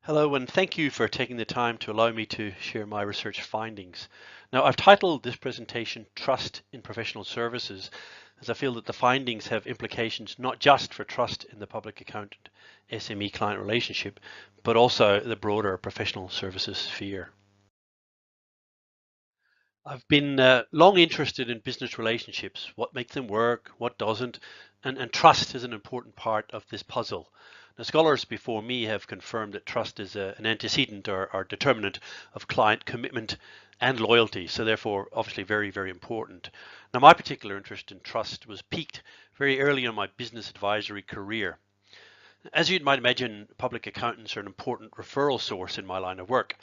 Hello, and thank you for taking the time to allow me to share my research findings. Now, I've titled this presentation Trust in Professional Services, as I feel that the findings have implications not just for trust in the public accountant SME client relationship, but also the broader professional services sphere. I've been long interested in business relationships, what makes them work, what doesn't, and trust is an important part of this puzzle. Now, scholars before me have confirmed that trust is an antecedent or determinant of client commitment and loyalty, so therefore obviously very, very important. Now, my particular interest in trust was piqued very early in my business advisory career. As you might imagine, public accountants are an important referral source in my line of work.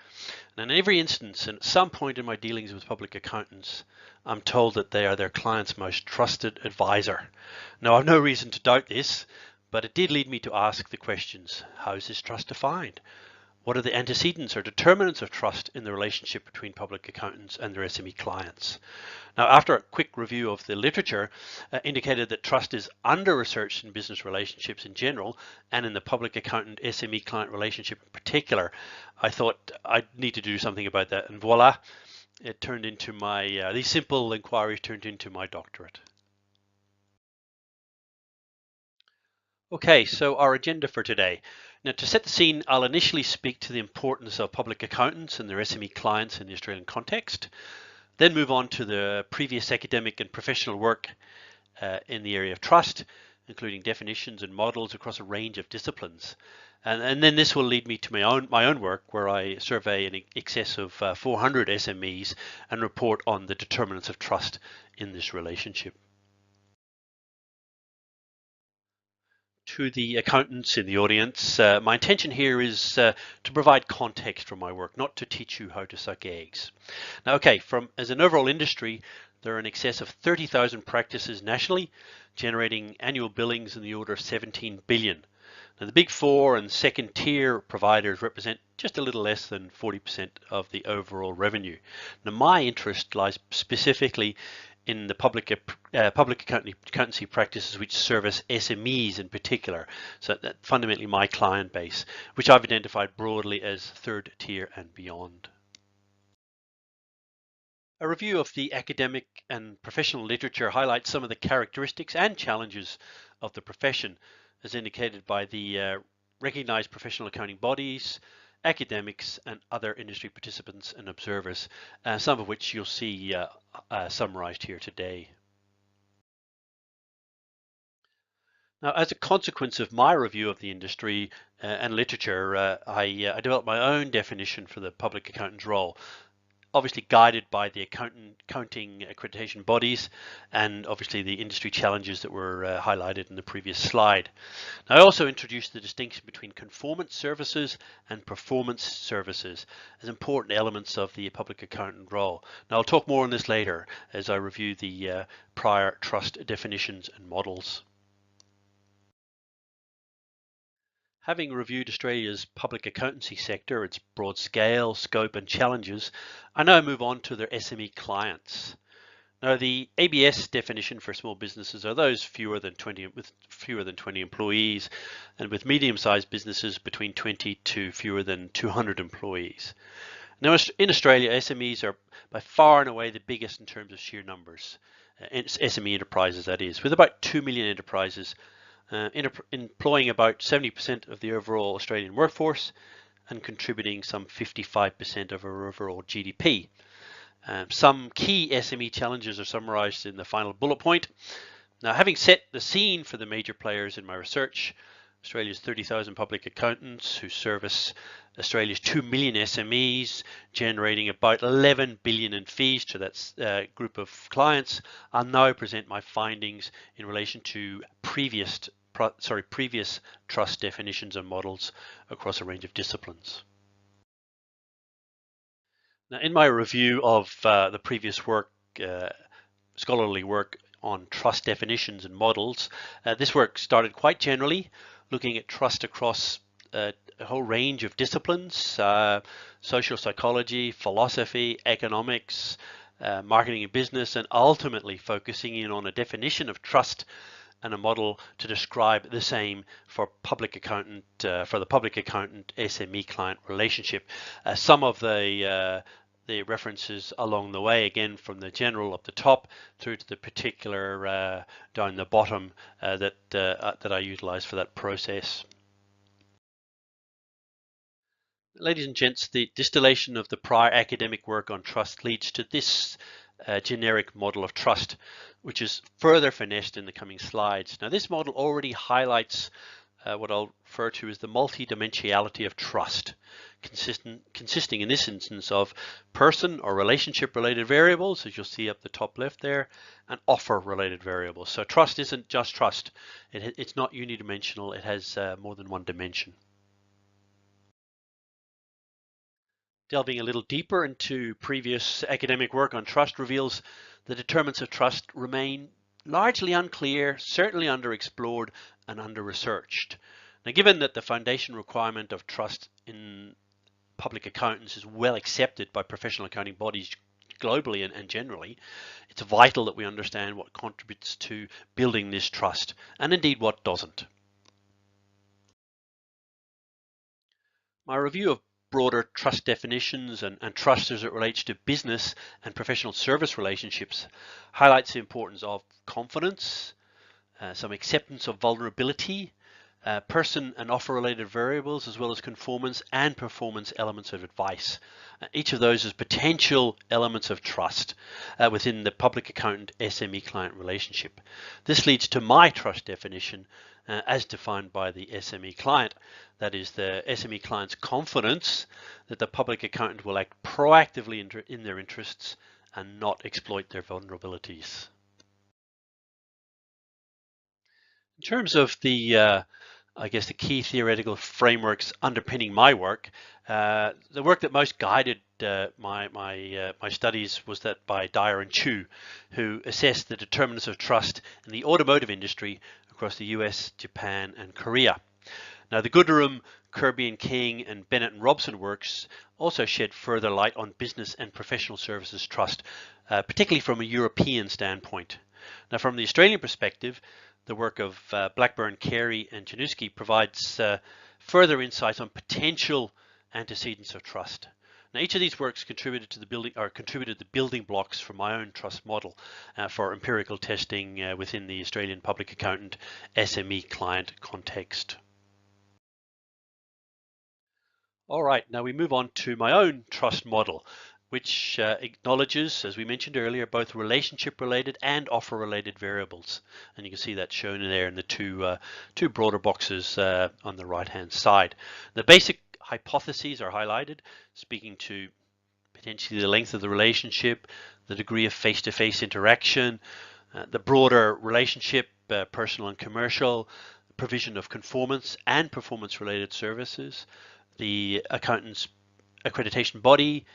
And in every instance, and at some point in my dealings with public accountants, I'm told that they are their client's most trusted advisor. Now, I've no reason to doubt this, but it did lead me to ask the questions: how is this trust defined? What are the antecedents or determinants of trust in the relationship between public accountants and their SME clients? Now, after a quick review of the literature, indicated that trust is under-researched in business relationships in general and in the public accountant SME client relationship in particular, I thought I'd need to do something about that, and voila, it turned into my, these simple inquiries turned into my doctorate. Okay, so our agenda for today. Now, to set the scene, I'll initially speak to the importance of public accountants and their SME clients in the Australian context, then move on to the previous academic and professional work in the area of trust, including definitions and models across a range of disciplines. And then this will lead me to my own work, where I survey in excess of 400 SMEs and report on the determinants of trust in this relationship. To the accountants in the audience, my intention here is to provide context for my work, not to teach you how to suck eggs. Now, okay, as an overall industry, there are in excess of 30,000 practices nationally, generating annual billings in the order of 17 billion. Now, the big four and second tier providers represent just a little less than 40% of the overall revenue. Now, my interest lies specifically in the public accountancy practices which service SMEs in particular, so that fundamentally my client base, which I've identified broadly as third tier and beyond. A review of the academic and professional literature highlights some of the characteristics and challenges of the profession, as indicated by the recognized professional accounting bodies, academics, and other industry participants and observers, some of which you'll see summarized here today. Now, as a consequence of my review of the industry and literature, I developed my own definition for the public accountant's role, obviously guided by the accounting accreditation bodies and obviously the industry challenges that were highlighted in the previous slide. Now, I also introduced the distinction between conformance services and performance services as important elements of the public accountant role. Now, I'll talk more on this later as I review the prior trust definitions and models. Having reviewed Australia's public accountancy sector, its broad scale, scope and challenges, I now move on to their SME clients. Now, the ABS definition for small businesses are those with fewer than 20 employees, and with medium-sized businesses between 20 to fewer than 200 employees. Now, in Australia, SMEs are by far and away the biggest in terms of sheer numbers, SME enterprises that is, with about 2 million enterprises employing about 70% of the overall Australian workforce and contributing some 55% of our overall GDP. Some key SME challenges are summarized in the final bullet point. Now, having set the scene for the major players in my research, Australia's 30,000 public accountants who service Australia's 2 million SMEs, generating about 11 billion in fees to that group of clients, I'll now present my findings in relation to previous trust definitions and models across a range of disciplines. Now, in my review of the previous work, scholarly work on trust definitions and models, this work started quite generally, looking at trust across a whole range of disciplines, social psychology, philosophy, economics, marketing and business, and ultimately focusing in on a definition of trust and a model to describe the same for the public accountant SME client relationship. Some of the references along the way, again from the general up the top through to the particular down the bottom that I utilize for that process. Ladies and gents, the distillation of the prior academic work on trust leads to this generic model of trust, which is further finessed in the coming slides. Now, this model already highlights what I'll refer to as the multidimensionality of trust, consisting in this instance of person or relationship related variables, as you'll see up the top left there, and offer related variables. So trust isn't just trust. It's not unidimensional. It has more than one dimension. Delving a little deeper into previous academic work on trust reveals the determinants of trust remain largely unclear, certainly underexplored and under-researched. Now, given that the foundation requirement of trust in public accountants is well accepted by professional accounting bodies globally and generally, it's vital that we understand what contributes to building this trust and indeed what doesn't. My review of broader trust definitions and trust as it relates to business and professional service relationships highlights the importance of confidence, some acceptance of vulnerability, person and offer related variables, as well as conformance and performance elements of advice. Each of those is potential elements of trust within the public accountant SME client relationship. This leads to my trust definition as defined by the SME client. That is, the SME client's confidence that the public accountant will act proactively in their interests and not exploit their vulnerabilities. In terms of the I guess the key theoretical frameworks underpinning my work, the work that most guided my studies was that by Dyer and Chu, who assessed the determinants of trust in the automotive industry across the US, Japan, and Korea. Now, the Gooderum, Kirby and King, and Bennett and Robson works also shed further light on business and professional services trust, particularly from a European standpoint. Now, from the Australian perspective, the work of Blackburn, Carey, and Januski provides further insights on potential antecedents of trust. Now, each of these works contributed the building blocks for my own trust model for empirical testing within the Australian public accountant SME client context. All right, now we move on to my own trust model, which acknowledges, as we mentioned earlier, both relationship-related and offer-related variables. And you can see that shown there in the two broader boxes on the right-hand side. The basic hypotheses are highlighted, speaking to potentially the length of the relationship, the degree of face-to-face interaction, the broader relationship, personal and commercial, provision of conformance and performance-related services, the accountant's accreditation body,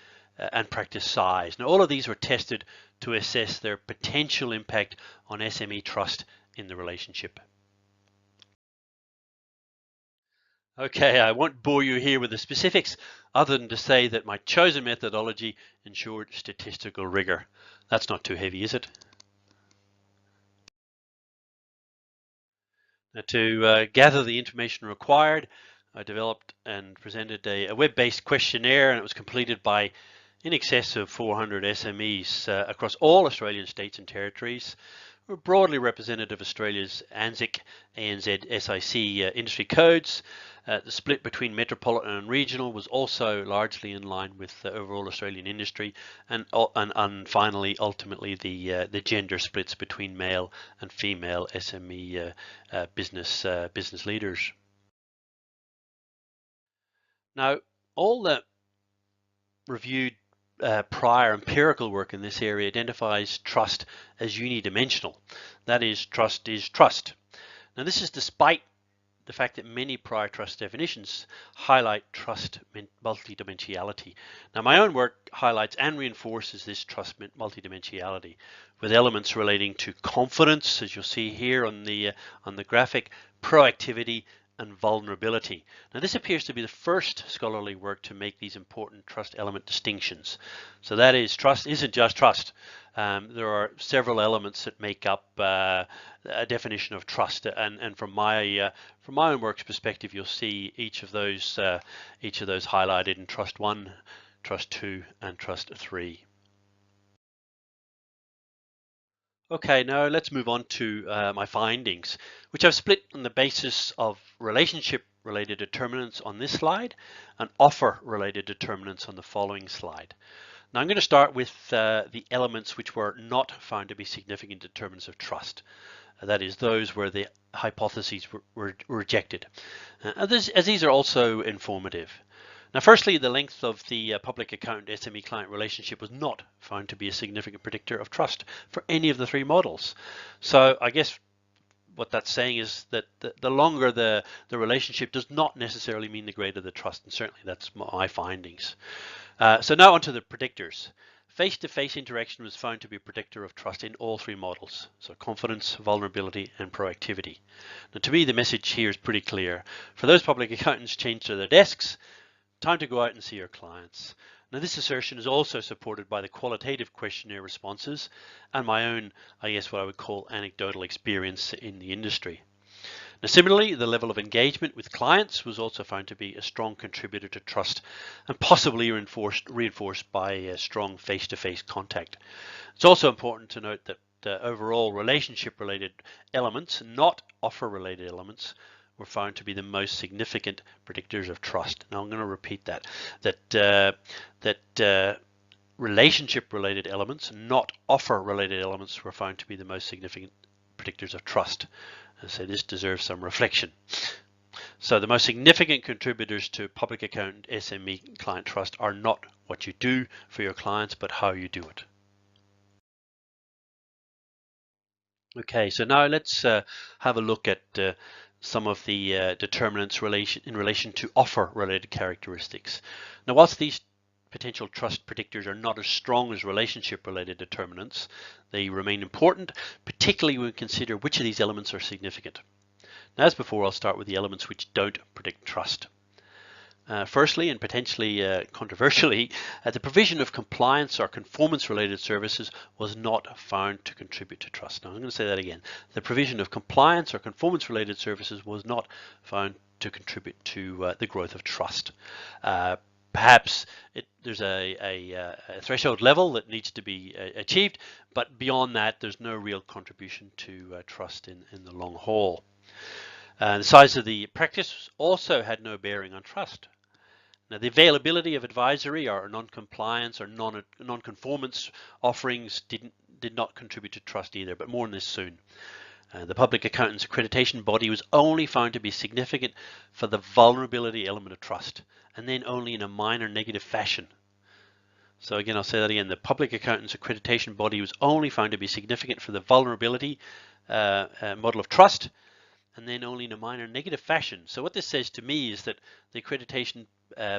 and practice size. Now, all of these were tested to assess their potential impact on SME trust in the relationship. Okay, I won't bore you here with the specifics other than to say that my chosen methodology ensured statistical rigor. That's not too heavy, is it? Now, to gather the information required, I developed and presented a web-based questionnaire, and it was completed by in excess of 400 SMEs across all Australian states and territories. We're broadly representative of Australia's ANZIC, ANZ, SIC industry codes. The split between metropolitan and regional was also largely in line with the overall Australian industry, and finally, ultimately, the gender splits between male and female SME business leaders. Now, all the reviewed prior empirical work in this area identifies trust as unidimensional. That is, trust is trust. Now, this is despite the fact that many prior trust definitions highlight trust multidimensionality. Now, my own work highlights and reinforces this trust multidimensionality with elements relating to confidence, as you'll see here on the graphic, proactivity, and vulnerability. Now this appears to be the first scholarly work to make these important trust element distinctions. So that is, trust isn't just trust. There are several elements that make up a definition of trust, and from my own work's perspective, you'll see each of those highlighted in Trust 1, Trust 2, and Trust 3. Okay, now let's move on to my findings, which I've split on the basis of relationship-related determinants on this slide and offer-related determinants on the following slide. Now I'm going to start with the elements which were not found to be significant determinants of trust. That is, those where the hypotheses were rejected, as these are also informative. Now, firstly, the length of the public accountant SME client relationship was not found to be a significant predictor of trust for any of the three models. So I guess what that's saying is that the longer the relationship does not necessarily mean the greater the trust, and certainly that's my findings. So now onto the predictors. Face-to-face interaction was found to be a predictor of trust in all three models, so confidence, vulnerability, and proactivity. Now, to me, the message here is pretty clear. For those public accountants chained to their desks, time to go out and see your clients. Now, this assertion is also supported by the qualitative questionnaire responses and my own, I guess, what I would call anecdotal experience in the industry. Now, similarly, the level of engagement with clients was also found to be a strong contributor to trust and possibly reinforced by a strong face-to-face contact. It's also important to note that the overall relationship-related elements, not offer-related elements, were found to be the most significant predictors of trust. Now I'm going to repeat that. Relationship-related elements, not offer-related elements, were found to be the most significant predictors of trust. So this deserves some reflection. So the most significant contributors to public accountant SME client trust are not what you do for your clients, but how you do it. Okay, so now let's have a look at some of the determinants in relation to offer-related characteristics. Now, whilst these potential trust predictors are not as strong as relationship-related determinants, they remain important, particularly when we consider which of these elements are significant. Now, as before, I'll start with the elements which don't predict trust. Firstly, and potentially controversially, the provision of compliance or conformance-related services was not found to contribute to trust. Now, I'm going to say that again. The provision of compliance or conformance-related services was not found to contribute to the growth of trust. Perhaps there's a threshold level that needs to be achieved, but beyond that, there's no real contribution to trust in the long haul. The size of the practice also had no bearing on trust. Now, the availability of advisory or non-compliance or non-conformance offerings did not contribute to trust either, but more on this soon. The Public Accountants Accreditation Body was only found to be significant for the vulnerability element of trust, and then only in a minor negative fashion. So again, I'll say that again. The Public Accountants Accreditation Body was only found to be significant for the vulnerability model of trust, and then only in a minor negative fashion. So what this says to me is that the accreditation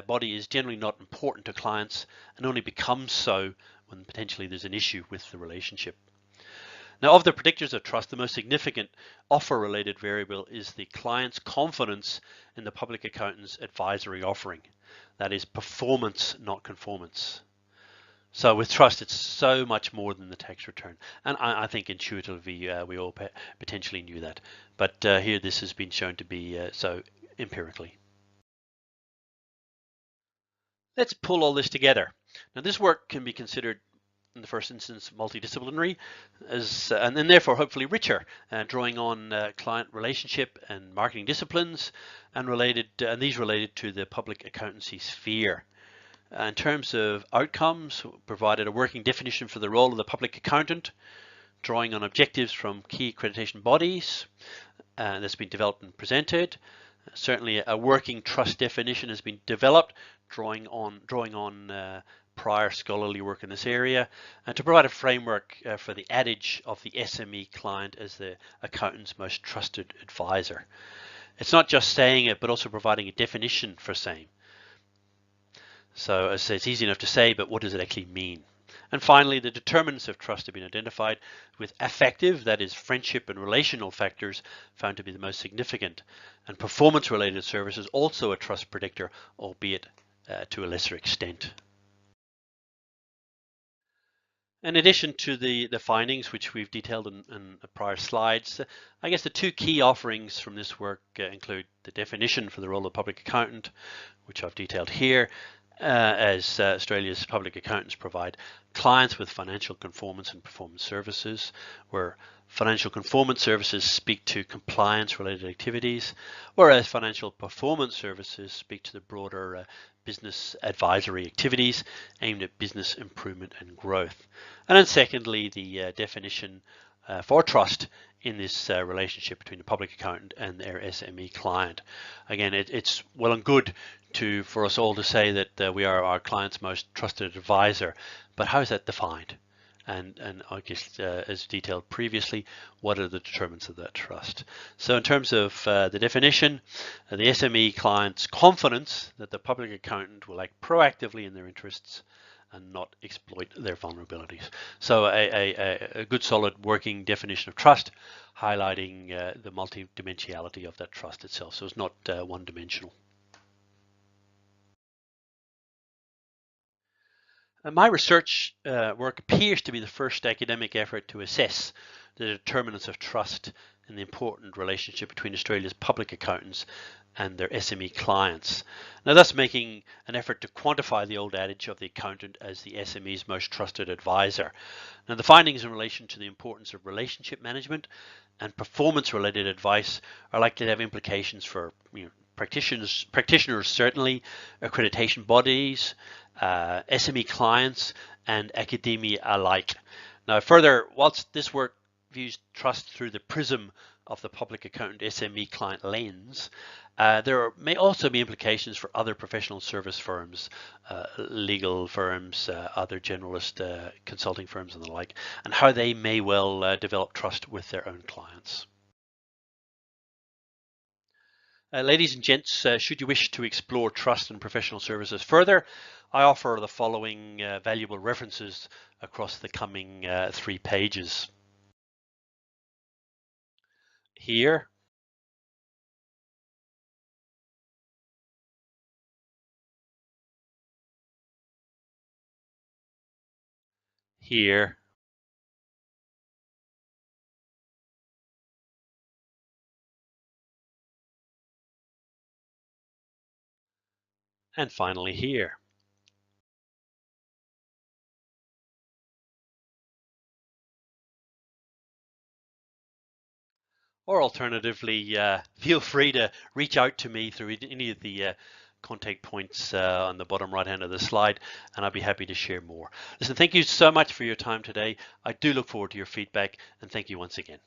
body is generally not important to clients and only becomes so when potentially there's an issue with the relationship. Now, of the predictors of trust, the most significant offer-related variable is the client's confidence in the public accountant's advisory offering. That is performance, not conformance. So with trust, it's so much more than the tax return. And I think intuitively we all potentially knew that. But here this has been shown to be so empirically. Let's pull all this together. Now, this work can be considered in the first instance multidisciplinary and then therefore hopefully richer, drawing on client relationship and marketing disciplines and these related to the public accountancy sphere. In terms of outcomes, provided a working definition for the role of the public accountant, drawing on objectives from key accreditation bodies that's been developed and presented. Certainly a working trust definition has been developed, drawing on prior scholarly work in this area, and to provide a framework for the adage of the SME client as the accountant's most trusted advisor. It's not just saying it, but also providing a definition for saying. So as I say, it's easy enough to say, but what does it actually mean? And finally, the determinants of trust have been identified, with affective, that is friendship and relational factors, found to be the most significant. And performance-related services also a trust predictor, albeit to a lesser extent. In addition to the findings, which we've detailed in prior slides, I guess the two key offerings from this work include the definition for the role of public accountant, which I've detailed here, as Australia's public accountants provide clients with financial conformance and performance services, where financial conformance services speak to compliance-related activities, whereas financial performance services speak to the broader business advisory activities aimed at business improvement and growth. And then secondly, the definition for trust in this relationship between the public accountant and their SME client. Again, it's well and good for us all to say that we are our client's most trusted advisor, but how is that defined? And I guess as detailed previously, what are the determinants of that trust? So in terms of the definition, the SME client's confidence that the public accountant will act proactively in their interests and not exploit their vulnerabilities. So a good solid working definition of trust, highlighting the multidimensionality of that trust itself. So it's not one-dimensional. My research work appears to be the first academic effort to assess the determinants of trust and the important relationship between Australia's public accountants and their SME clients. Now, thus making an effort to quantify the old adage of the accountant as the SME's most trusted advisor. Now, the findings in relation to the importance of relationship management and performance-related advice are likely to have implications for practitioners certainly, accreditation bodies, SME clients, and academia alike. Now, further, whilst this work views trust through the prism of the public accountant SME client lens, there may also be implications for other professional service firms, legal firms, other generalist consulting firms and the like, and how they may well develop trust with their own clients. Ladies and gents, should you wish to explore trust and professional services further, I offer the following valuable references across the coming 3 pages. Here, here, and finally here. Or alternatively, feel free to reach out to me through any of the contact points on the bottom right hand of the slide, and I'll be happy to share more. Listen, thank you so much for your time today. I do look forward to your feedback, and thank you once again.